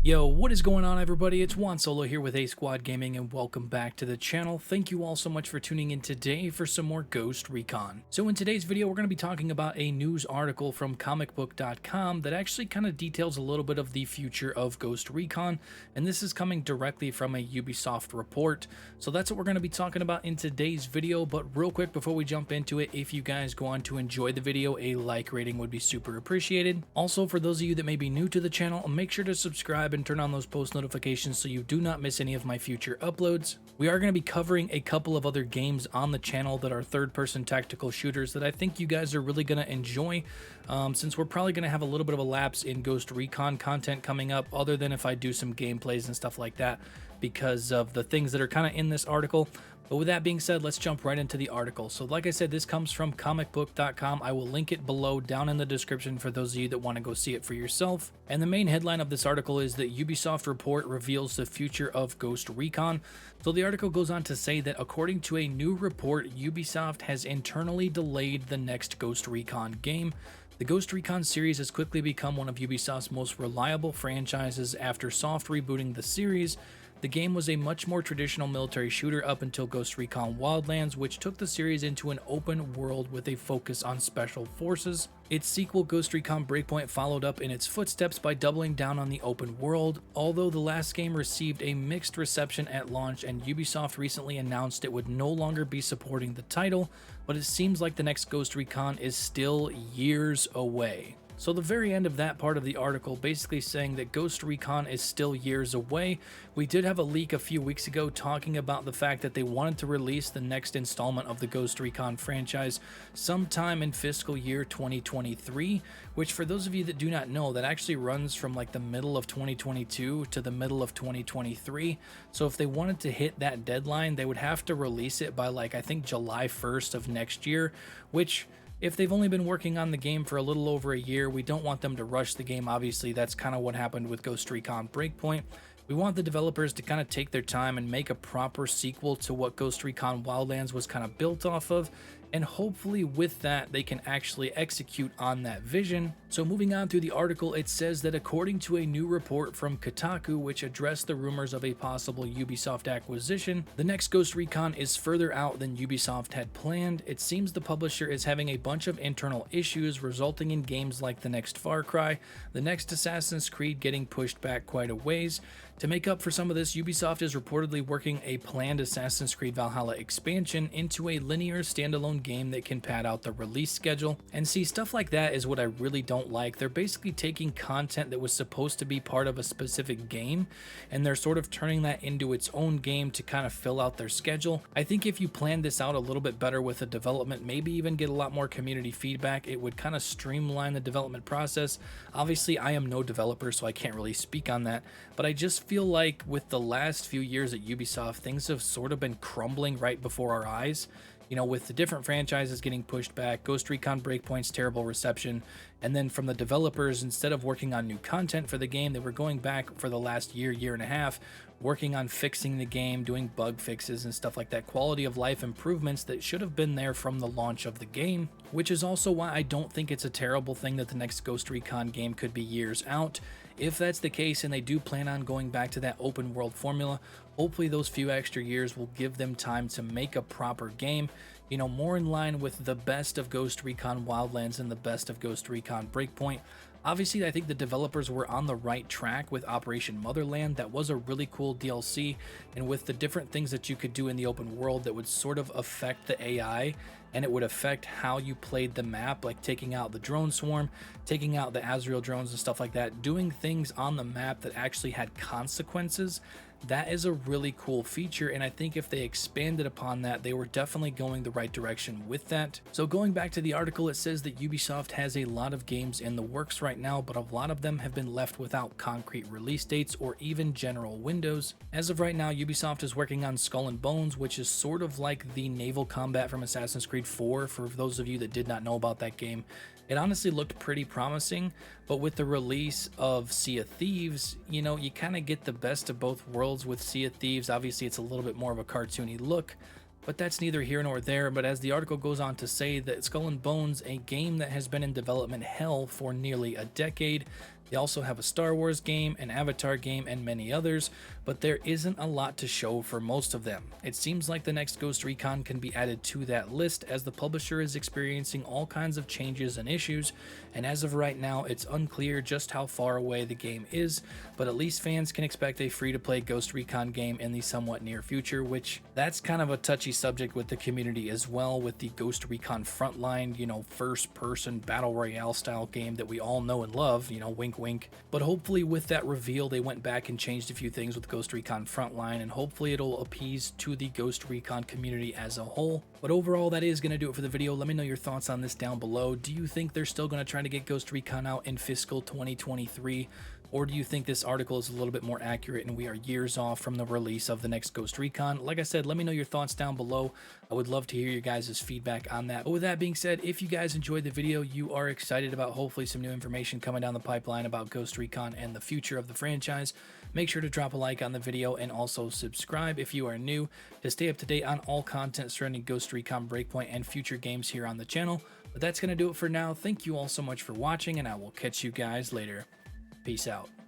Yo, what is going on, everybody? It's Juan Solo here with ASQD Gaming, and welcome back to the channel. Thank you all so much for tuning in today for some more Ghost Recon. So in today's video, we're going to be talking about a news article from comicbook.com that actually kind of details a little bit of the future of Ghost Recon, and this is coming directly from a Ubisoft report. So that's what we're going to be talking about in today's video, but real quick before we jump into it, if you guys go on to enjoy the video, a like rating would be super appreciated. Also, for those of you that may be new to the channel, make sure to subscribe and turn on those post notifications so you do not miss any of my future uploads. We are going to be covering a couple of other games on the channel that are third-person tactical shooters that I think you guys are really going to enjoy, since we're probably going to have a little bit of a lapse in Ghost Recon content coming up, other than if I do some gameplays and stuff like that because of the things that are kind of in this article. But with that being said, let's jump right into the article. So like I said, this comes from comicbook.com. I will link it below down in the description for those of you that want to go see it for yourself. And the main headline of this article is that Ubisoft report reveals the future of Ghost Recon. So the article goes on to say that according to a new report, Ubisoft has internally delayed the next Ghost Recon game. The Ghost Recon series has quickly become one of Ubisoft's most reliable franchises after soft rebooting the series. The game was a much more traditional military shooter up until Ghost Recon Wildlands, which took the series into an open world with a focus on special forces. Its sequel, Ghost Recon Breakpoint, followed up in its footsteps by doubling down on the open world, although the last game received a mixed reception at launch, and Ubisoft recently announced it would no longer be supporting the title, but it seems like the next Ghost Recon is still years away. So the very end of that part of the article basically saying that Ghost Recon is still years away. We did have a leak a few weeks ago talking about the fact that they wanted to release the next installment of the Ghost Recon franchise sometime in fiscal year 2023, which for those of you that do not know, that actually runs from like the middle of 2022 to the middle of 2023. So if they wanted to hit that deadline, they would have to release it by like, I think July 1st of next year, which if they've only been working on the game for a little over a year, we don't want them to rush the game. Obviously, that's kind of what happened with Ghost Recon Breakpoint. We want the developers to kind of take their time and make a proper sequel to what Ghost Recon Wildlands was kind of built off of, and hopefully with that they can actually execute on that vision. So moving on through the article, it says that according to a new report from Kotaku, which addressed the rumors of a possible Ubisoft acquisition, the next Ghost Recon is further out than Ubisoft had planned. It seems the publisher is having a bunch of internal issues resulting in games like the next Far Cry, the next Assassin's Creed getting pushed back quite a ways. To make up for some of this, Ubisoft is reportedly working a planned Assassin's Creed Valhalla expansion into a linear standalone game that can pad out the release schedule. And see, stuff like that is what I really don't like. They're basically taking content that was supposed to be part of a specific game, and they're sort of turning that into its own game to kind of fill out their schedule. I think if you plan this out a little bit better with the development, maybe even get a lot more community feedback, it would kind of streamline the development process. Obviously, I am no developer, so I can't really speak on that, but I just feel like with the last few years at Ubisoft, things have sort of been crumbling right before our eyes. You know, with the different franchises getting pushed back, Ghost Recon Breakpoint's terrible reception, and then from the developers, instead of working on new content for the game, they were going back for the last year and a half, working on fixing the game, doing bug fixes and stuff like that, quality of life improvements that should have been there from the launch of the game, which is also why I don't think it's a terrible thing that the next Ghost Recon game could be years out. If that's the case and they do plan on going back to that open world formula, hopefully those few extra years will give them time to make a proper game, you know, more in line with the best of Ghost Recon Wildlands and the best of Ghost Recon Breakpoint. Obviously, I think the developers were on the right track with Operation Motherland. That was a really cool DLC, and with the different things that you could do in the open world that would sort of affect the AI, and it would affect how you played the map, like taking out the drone swarm, taking out the Azrael drones and stuff like that, doing things on the map that actually had consequences. That is a really cool feature, and I think if they expanded upon that, they were definitely going the right direction with that. So going back to the article, it says that Ubisoft has a lot of games in the works right now, but a lot of them have been left without concrete release dates or even general windows. As of right now, Ubisoft is working on Skull and Bones, which is sort of like the naval combat from Assassin's Creed 4, for those of you that did not know about that game. It honestly looked pretty promising, but with the release of Sea of Thieves, you know, you kind of get the best of both worlds with Sea of Thieves. Obviously, it's a little bit more of a cartoony look, but that's neither here nor there. But as the article goes on to say, that Skull and Bones, a game that has been in development hell for nearly a decade, They also have a Star Wars game, an Avatar game, and many others, but there isn't a lot to show for most of them. It seems like the next Ghost Recon can be added to that list as the publisher is experiencing all kinds of changes and issues, and as of right now it's unclear just how far away the game is, but at least fans can expect a free-to-play Ghost Recon game in the somewhat near future, which that's kind of a touchy subject with the community as well, with the Ghost Recon Frontline, first-person battle royale style game that we all know and love, wink wink. But hopefully with that reveal they went back and changed a few things with Ghost Recon Frontline, and hopefully it'll appease to the Ghost Recon community as a whole. But overall, that is going to do it for the video. Let me know your thoughts on this down below. Do you think they're still going to try to get Ghost Recon out in fiscal 2023? Or do you think this article is a little bit more accurate and we are years off from the release of the next Ghost Recon? Like I said, let me know your thoughts down below. I would love to hear your guys' feedback on that. But with that being said, if you guys enjoyed the video, you are excited about hopefully some new information coming down the pipeline about Ghost Recon and the future of the franchise, make sure to drop a like on the video and also subscribe if you are new to stay up to date on all content surrounding Ghost Recon Breakpoint and future games here on the channel. But that's going to do it for now. Thank you all so much for watching, and I will catch you guys later. Peace out.